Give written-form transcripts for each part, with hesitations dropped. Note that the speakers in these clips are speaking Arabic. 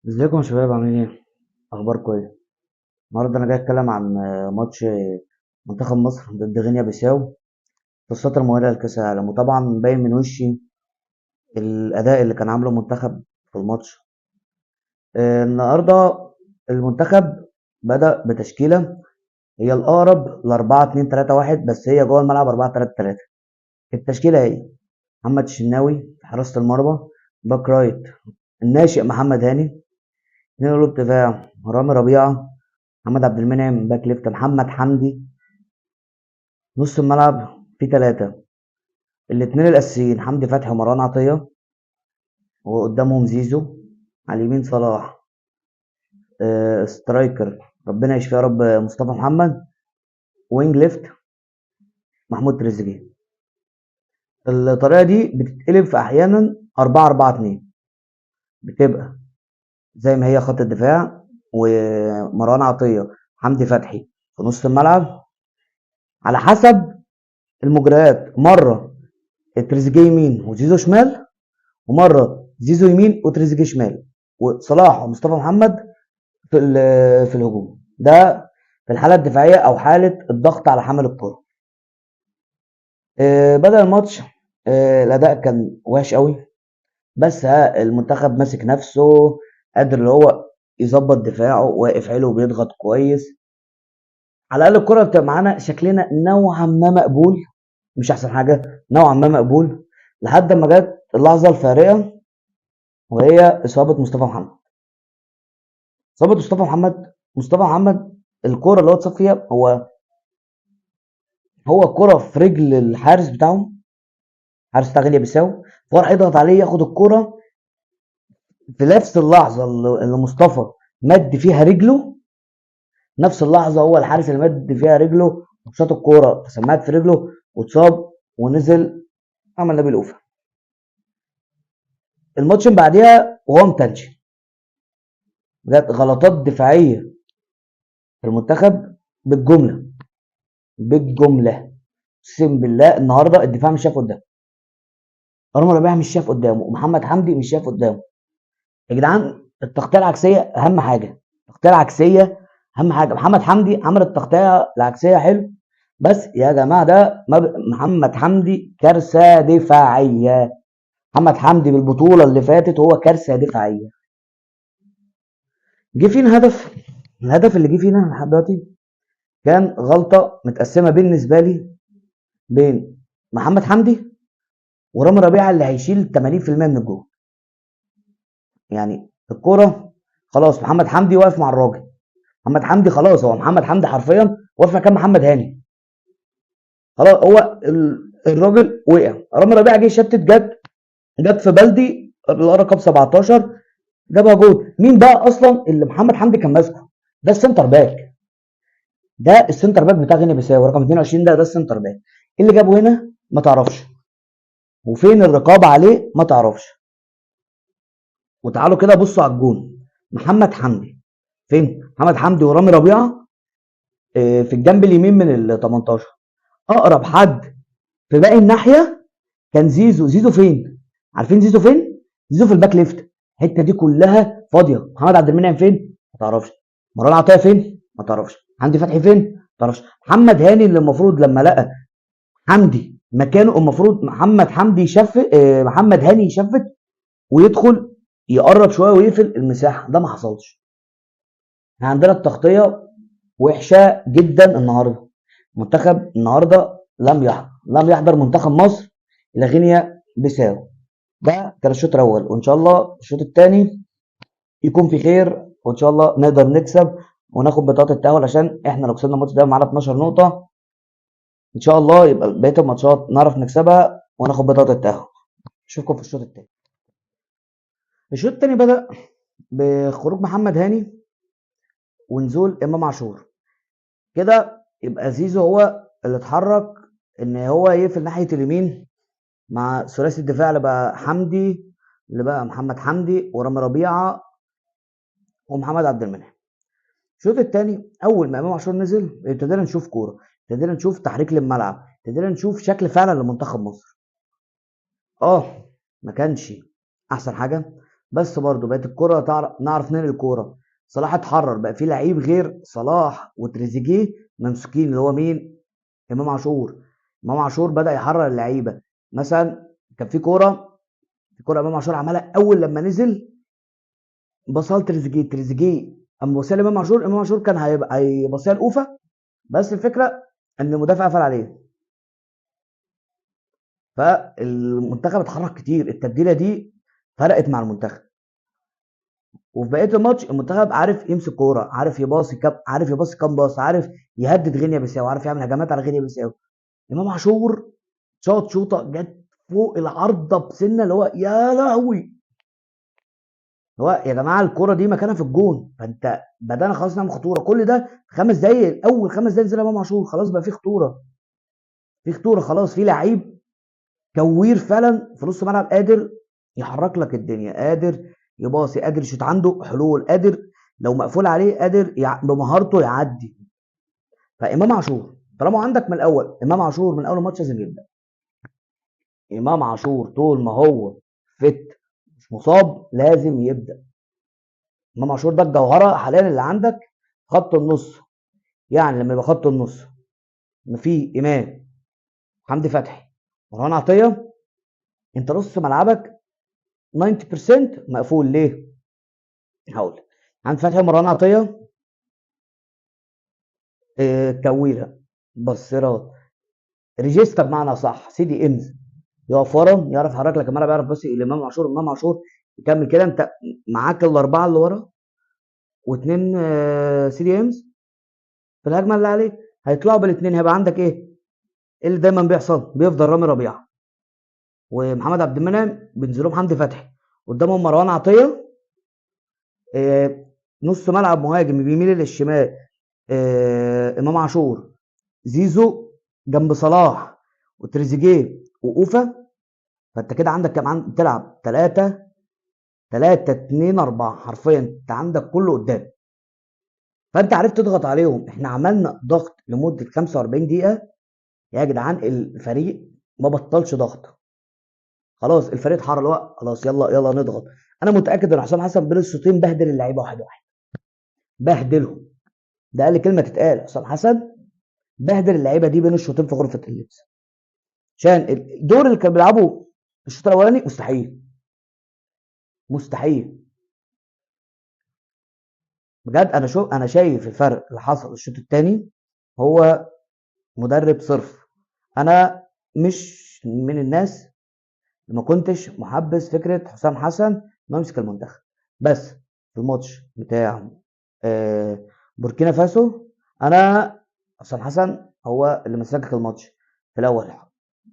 ازيكم يا شباب عاملين ايه؟ اخباركم ايه؟ النهارده انا جاي اتكلم عن ماتش منتخب مصر ضد غينيا بيساو في الفترة المؤهلة لكأس العالم، وطبعا باين من وشي الأداء اللي كان عامله المنتخب في الماتش. النهارده المنتخب بدأ بتشكيلة هي الأقرب ل 4-2-3-1، بس هي جوه الملعب 4-3-3. التشكيلة هي محمد الشناوي في حراسة المرمى، باك رايت الناشئ محمد هاني، اتنين قلوب دفاع رامي ربيعة، محمد عبد المنعم، باك ليفت محمد حمدي. نص الملعب فيه ثلاثة، الاتنين الأساسيين حمدي فتحي ومروان عطية، وقدامهم زيزو. على اليمين صلاح، سترايكر ربنا يشفيه يا رب مصطفى محمد. وينج ليفت محمود تريزيجيه. الطريقة دي بتتقلب في أحيانا 4-4-2، بتبقى زي ما هي خط الدفاع ومروان عطية حمدي فتحي في نص الملعب، على حسب المجريات. مرة تريزيجيه يمين وزيزو شمال، ومره زيزو يمين وتريزيجيه شمال، وصلاح ومصطفى محمد في الهجوم. ده في الحاله الدفاعيه او حاله الضغط على حامل الكره. بدأ الماتش، الاداء كان وحش قوي، بس المنتخب ماسك نفسه، قادر اللي هو يظبط دفاعه، واقف حلو وبيضغط كويس. على الاقل الكره بتبقى معانا شكلنا نوعا ما مقبول، مش احسن حاجه، نوعا ما مقبول، لحد ما جت اللحظه الفارقه، وهي اصابه مصطفى محمد. ظبط مصطفى محمد الكوره اللي هو اتصاب فيها، هو الكوره في رجل الحارس بتاعهم، حارس بتاع غينيا بيساو، فهو راح يضغط عليه ياخد الكوره في نفس اللحظه اللي مصطفى مد فيها رجله. نفس اللحظه هو الحارس اللي مد فيها رجله وشاط الكوره فسمعت في رجله واتصاب ونزل، عمل نبيل اوفا. الماتش من بعديها وهو متنشن، جت غلطات دفاعيه في المنتخب بالجمله، بالجمله. اقسم بالله النهارده الدفاع مش شايف قدام، رامي ربيعه مش شايف قدامه، ومحمد حمدي مش شايف قدامه. يا جدعان التغطيه العكسيه اهم حاجه، التغطيه العكسيه اهم حاجه. محمد حمدي عمل التغطيه العكسيه حلو، بس يا جماعه ده محمد حمدي كارثه دفاعيه. محمد حمدي بالبطوله اللي فاتت هو كارثه دفاعيه. جه فينا هدف، الهدف اللي جه فينا لحد دلوقتي كان غلطه متقسمه بالنسبه لي بين محمد حمدي ورامي ربيعه اللي هيشيل 80% من الجول. يعني الكوره خلاص محمد حمدي واقف مع الراجل، محمد حمدي خلاص، هو محمد حمدي حرفيا واقف مكان محمد هاني. خلاص هو الراجل وقع، رامي ربيعه جه شتت، جت في بلدي رقم 17، جابها جول. مين بقى اصلا اللي محمد حمدي كان ماسكه؟ ده السنتر باك، ده السنتر باك بتاع غينيا بيساو رقم 22، ده السنتر باك. إيه اللي جابه هنا ما تعرفش، وفين الرقابه عليه ما تعرفش. وتعالوا كده بصوا على الجون، محمد حمدي فين؟ محمد حمدي ورامي ربيعه في الجنب اليمين من ال 18. اقرب حد في باقي الناحيه كان زيزو. زيزو فين؟ عارفين زيزو فين؟ زيزو في الباك ليفت. الحته دي كلها فاضيه. محمد عبد المنعم فين؟ ما تعرفش. مروان عطيه فين؟ ما تعرفش. حمدي فتحي فين؟ ما تعرفش. محمد هاني اللي المفروض لما لقى حمدي مكانه المفروض محمد حمدي يشفت، محمد هاني يشفت ويدخل يقرب شويه ويقفل المساحه، ده ما حصلش. احنا عندنا التغطيه وحشه جدا النهارده. منتخب النهارده لم يحضر منتخب مصر الى غينيا بيساو. ده كان الشوط الاول، وان شاء الله الشوط الثاني يكون في خير، وان شاء الله نقدر نكسب وناخد بطاقه التاهل، عشان احنا لو كسبنا الماتش ده معانا 12 نقطه، ان شاء الله يبقى بقيه الماتشات نعرف نكسبها وناخد بطاقه التاهل. اشوفكم في الشوط الثاني. الشوط الثاني بدأ بخروج محمد هاني ونزول امام عاشور. كده يبقى زيزو هو اللي اتحرك ان هو يقفل ناحيه اليمين مع ثلاثي الدفاع اللي بقى حمدي، اللي بقى محمد حمدي ورامي ربيعه ومحمد عبد المنعم. الشوط الثاني اول ما امام عاشور نزل ابتدينا نشوف كوره، ابتدينا نشوف تحريك للملعب، ابتدينا نشوف شكل فعلا لمنتخب مصر. اه ما كانش احسن حاجه، بس برضه بقت الكرة نعرف ننقل الكرة. صلاح اتحرر، بقى في لعيب غير صلاح وتريزيجيه ممسوكين، اللي هو مين؟ امام عاشور. امام عاشور بدأ يحرر اللعيبه. مثلا كان في كوره امام عاشور عملها اول لما نزل، بصها لتريزيجيه، تريزيجيه اما بصها لامام عاشور، امام عاشور كان هيبصيها لاوفا، بس الفكره ان المدافع قفل عليه، فالمنتخب اتحرك كتير. التبديله دي فرقت مع المنتخب. وفي بقيه الماتش المنتخب عارف يمسك كوره، عارف يباصي كام باص، عارف يهدد غينيا بيساو، عارف يعمل هجمات على غينيا بيساو. امام عاشور شاط شوطه جت فوق العارضه بسنه، اللي هو يا لهوي، هو يا جماعه الكوره دي مكانها في الجون، فانت بدانا خلاص نعمل خطوره. كل ده 5 دقايق، اول 5 دقايق نزل امام عاشور، خلاص بقى في خطوره، في خطوره، خلاص في لعيب كوير فعلا في نص ملعب، قادر يحرك لك الدنيا، قادر يباصي، قادر يشوط، عنده حلول، قادر لو مقفول عليه قادر بمهارته يعدي. فامام عاشور طالما عندك من الاول، امام عاشور من اول الماتش لازم يبدا. امام عاشور طول ما هو فت مش مصاب لازم يبدا. امام عاشور ده الجوهره حاليا اللي عندك خط النص. يعني لما يبقى خط النص في امام، حمدي فتحي، مروان عطيه، انت نص ملعبك 90% مقفول. ليه؟ هقول لك. حمدي فتحي ومروان عطيه كويره، بصيرات، ريجيستا بمعنى صح، سيدي امز، يقف ورا يعرف يحرك لك الملعب، يعرف بس لامام عاشور، امام عاشور يكمل كده. انت معاك الاربعه اللي ورا واثنين سيدي امز في الهجمه اللي عليك، هيطلعوا بالاثنين، هيبقى عندك ايه؟ إيه اللي دايما بيحصل؟ بيفضل رامي ربيعه ومحمد عبد المنعم، بينزلهم حمدي فتحي، قدامهم مروان عطيه، نص ملعب مهاجم بيميل للشمال، امام عاشور، زيزو جنب صلاح وتريزيجيه واوفا. فانت كده عندك كام؟ تلعب 3-2-4 حرفيا، انت عندك كله قدام، فانت عرفت تضغط عليهم. احنا عملنا ضغط لمده 45 دقيقه يا جدعان، الفريق ما بطلش ضغط. خلاص الفريق اتحرر، اللي هو خلاص يلا يلا نضغط. انا متاكد ان حسام حسن بين الشوطين بهدل اللعيبه واحد واحد، بهدلهم، ده اقل كلمه تتقال. حسام حسن بهدل اللعيبه دي بين الشوطين في غرفه اللبس، عشان الدور اللي كانوا بيلعبوا في الشوط الاولاني مستحيل، مستحيل. بجد انا شايف الفرق اللي حصل الشوط الثاني هو مدرب صرف. انا مش من الناس، ما كنتش محبذ فكره حسام حسن انه يمسك المنتخب، بس في الماتش بتاع بوركينا فاسو، انا حسام حسن هو اللي مسك الماتش في الاول.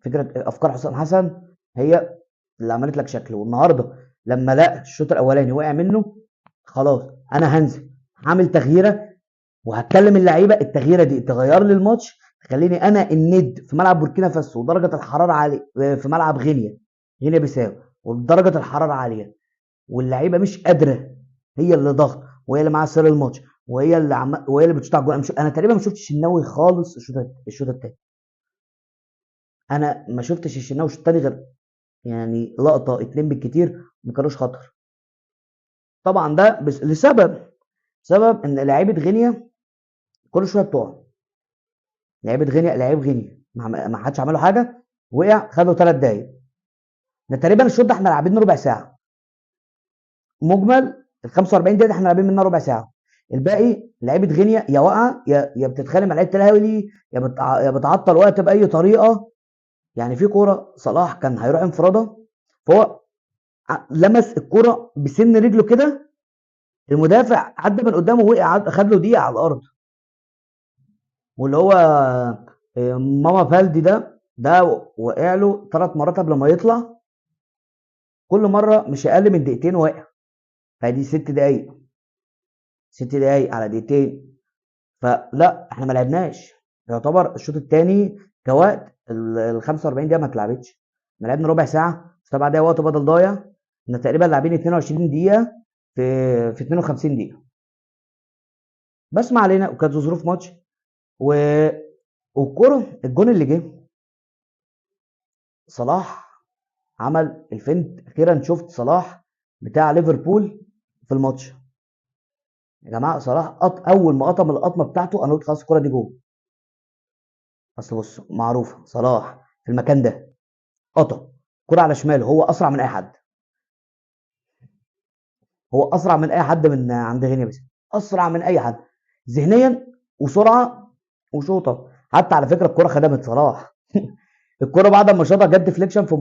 فكره افكار حسام حسن هي اللي عملت لك شكل. والنهارده لما لقى الشوط الاولاني وقع منه، خلاص انا هنزل هعمل تغييره وهتكلم اللعيبه، التغييره دي تغير لي الماتش، تخليني انا الند في ملعب بوركينا فاسو ودرجه الحراره عاليه، في ملعب غينيا بيساو ودرجه الحراره عاليه، واللعيبه مش قادره، هي اللي ضغط وهي اللي معاها سر الماتش، وهي اللي بتشوط على الجول. انا تقريبا ما شفتش الشناوي خالص الشوط الثاني. انا ما شفتش الشناوي الشوط الثاني غير يعني لقطه اتنين بالكتير، ما كانوش خطر. طبعا ده بس سبب ان لعيبه غينيا كل شويه بتقع. لعيب غينيا ما حدش عمل له حاجه، وقع خدوا 3 دقايق. ده تقريبا الشوط ده احنا لاعبين ربع ساعه مجمل، ال 45 دقيقه احنا لاعبين منها ربع ساعه. الباقي لعيبه غينيا يا واقعه يا بتتخانق مع لعيبه الاهلي، يا بتعطل وقت باي طريقه. يعني في كوره صلاح كان هيروح انفراده، فهو لمس الكوره بسن رجله كده، المدافع عدى من قدامه وقع، خد له دقيقه على الارض. واللي هو ماما فالدي ده وقع له 3 مرات قبل ما يطلع، كل مره مش اقل من دقيقتين واقع. فدي 6 دقايق، 6 دقايق على دقيقتين، فلا احنا ما لعبناش. يعتبر الشوط الثاني كوقت ال 45 دقيقه ما اتلعبتش، احنا لعبنا ربع ساعه، 7 دقايق وقت بدل ضايع. احنا تقريبا لاعبين 22 دقيقه في 52 دقيقه، بس ما علينا، وكانت ظروف ماتش. و... والكوره الجون اللي جه، صلاح عمل الفنت. اخيرا شفت صلاح بتاع ليفربول في الماتش. يا جماعه صلاح اول ما قطم القطمه بتاعته انا قلت خلاص الكره دي جول. اصل بص معروفه صلاح في المكان ده قطم كرة على شماله، هو اسرع من اي حد، هو اسرع من اي حد من عند غينيا، بس اسرع من اي حد ذهنيا وسرعه وشوطه. حتى على فكره الكره خدمت صلاح الكره بعد ما شاطها جت ديفليكشن في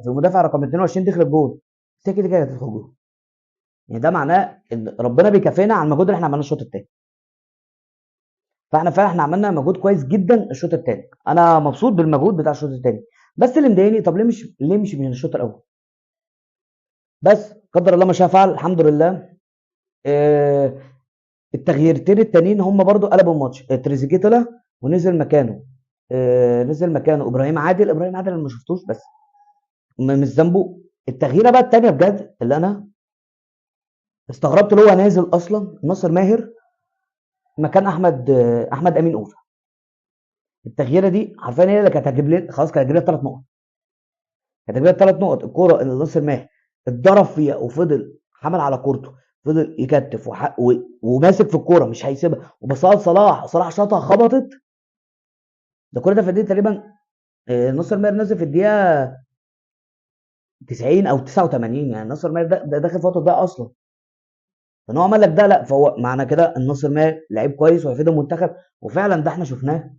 مدافع رقم 22 دخل الجول، بس كده كده هتدخل جول. يعني ده معناه ان ربنا بيكافئنا على المجهود اللي احنا عملناه الشوط الثاني. فاحنا فعلا احنا عملنا مجهود كويس جدا الشوط الثاني، انا مبسوط بالمجهود بتاع الشوط الثاني. بس اللي مضايقني طب ليه مش من الشوط الاول؟ بس قدر الله ما شاء فعل، الحمد لله. آه، التغييرتين التانيين هم برضو قلبوا الماتش. تريزيجيه طلع ونزل مكانه، نزل مكانه ابراهيم عادل انا ما شفتوش، بس مش ذنبه. التغييره بقى التانيه بجد اللي انا استغربت اللي هو نازل اصلا ناصر ماهر مكان احمد امين اوفا. التغييره دي حرفيا هي اللي كانت هتجيب لي خلاص، كانت هتجيب لي 3 نقط، كانت هتجيب لي 3 نقط. الكوره اللي ناصر ماهر اتضرب فيها وفضل حمل على كورته، فضل يكتف وماسك في الكوره مش هيسيبها، وبصال صلاح شاطها خبطت. ده كل ده في الدقيقه تقريبا، ناصر ماهر نزل في الدقيقه 90 او 89، يعني ناصر ماهر ده داخل في الوقت ده اصلا. فان هو عمل لك ده، لا فهو معنى كده ان ناصر ماهر لعيب كويس وهيفيد المنتخب، وفعلا ده احنا شفناه.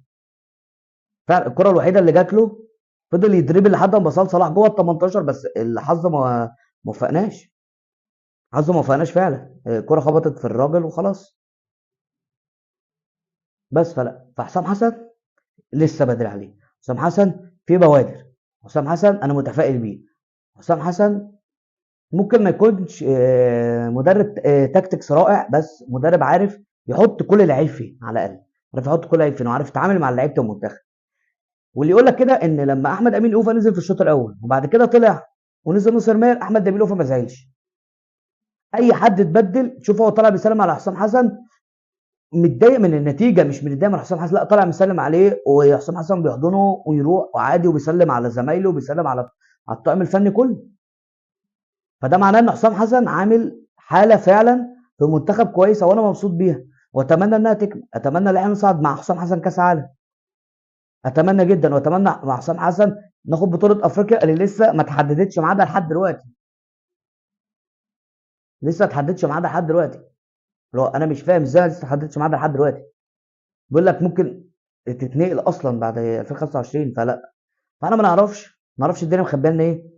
فعلا الكره الوحيده اللي جات له فضل يدريبل لحد ما بصال صلاح جوه ال 18، بس الحظ ما وفقناش، حظه ما وفقناش فعلا. الكره خبطت في الراجل وخلاص. بس فحسام حسن لسه بدري عليه. حسام حسن في بوادر، حسام حسن انا متفائل بيه. حسام حسن ممكن ما يكونش مدرب تاكتكس رائع، بس مدرب عارف يحط كل لعيب فين، على الاقل عارف يحط كل لعيب فين وعارف يتعامل مع لعيبه المنتخب. واللي يقول لك كده ان لما احمد امين اوفا نزل في الشوط الاول وبعد كده طلع ونزل نصر ماهر، احمد امين اوفا ما زعلش. اي حد اتبدل شوف هو طالع بيسلم على حسام حسن متضايق من النتيجه، مش متضايق من حسام حسن، لا طالع مسلم عليه وحسام حسن بيحضنه ويروح وعادي وبيسلم على زمايله وبيسلم على الطاقم الفني كله. فده معناه ان حسام حسن عامل حاله فعلا في المنتخب كويسه وانا مبسوط بيها، واتمنى انها تكمل. اتمنى ان احنا نصعد مع حسام حسن كاس عالم، اتمنى جدا. واتمنى مع حسام حسن ناخد بطوله افريقيا اللي لسه ما تحددتش ميعادها لحد دلوقتي، لسه ما تحددش ميعادها لحد دلوقتي. لو انا مش فاهم ازاي لسه ما تحددتش ميعادها لحد دلوقتي، بيقول لك ممكن تتنقل اصلا بعد 2025. فانا ما نعرفش الدنيا مخبيه لنا ايه.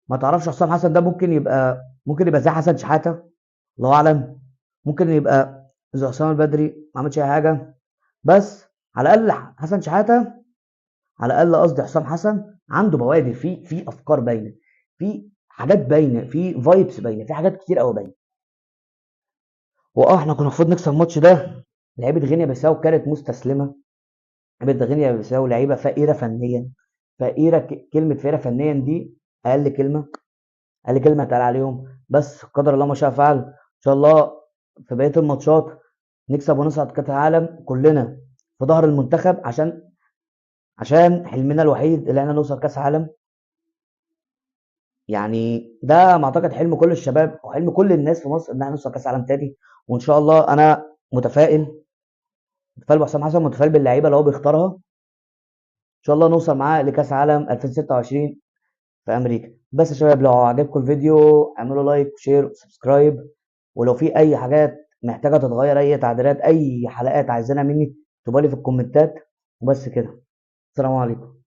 ما تعرفش حسام حسن ده ممكن يبقى زي حسن شحاته، الله اعلم. ممكن يبقى زي حسام البدري ما عملش اي حاجه. بس على الاقل حسن شحاته، على الاقل قصدي حسام حسن عنده بوادر، في افكار باينه، في حاجات باينه، في فايبس باينه، في حاجات كتير قوي باينه. احنا كنا المفروض نكسب الماتش ده. لعيبه غينيا بيساو كانت مستسلمه، لعيبه غينيا بيساو لعيبه فقيره فنيا، فقيره. كلمه فقيره فنيا دي اقل كلمه، اقل كلمه اتقال عليهم. بس قدر الله ما شاء فعل، ان شاء الله في بقيه الماتشات نكسب ونصعد كاس العالم كلنا في ظهر المنتخب، عشان حلمنا الوحيد اللي احنا نوصل كاس عالم. يعني ده ما اعتقد حلم كل الشباب وحلم كل الناس في مصر ان احنا نوصل كاس عالم تاني. وان شاء الله انا متفائل بحسام حسن، متفائل باللعيبه اللي هو بيختارها. ان شاء الله نوصل معاه لكاس عالم 2026 في امريكا. بس يا شباب لو عجبكم الفيديو اعملوا لايك وشير وسبسكرايب، ولو في اي حاجات محتاجه تتغير، اي تعديلات، اي حلقات عايزينها مني اكتبوا لي في الكومنتات. وبس كده، السلام عليكم.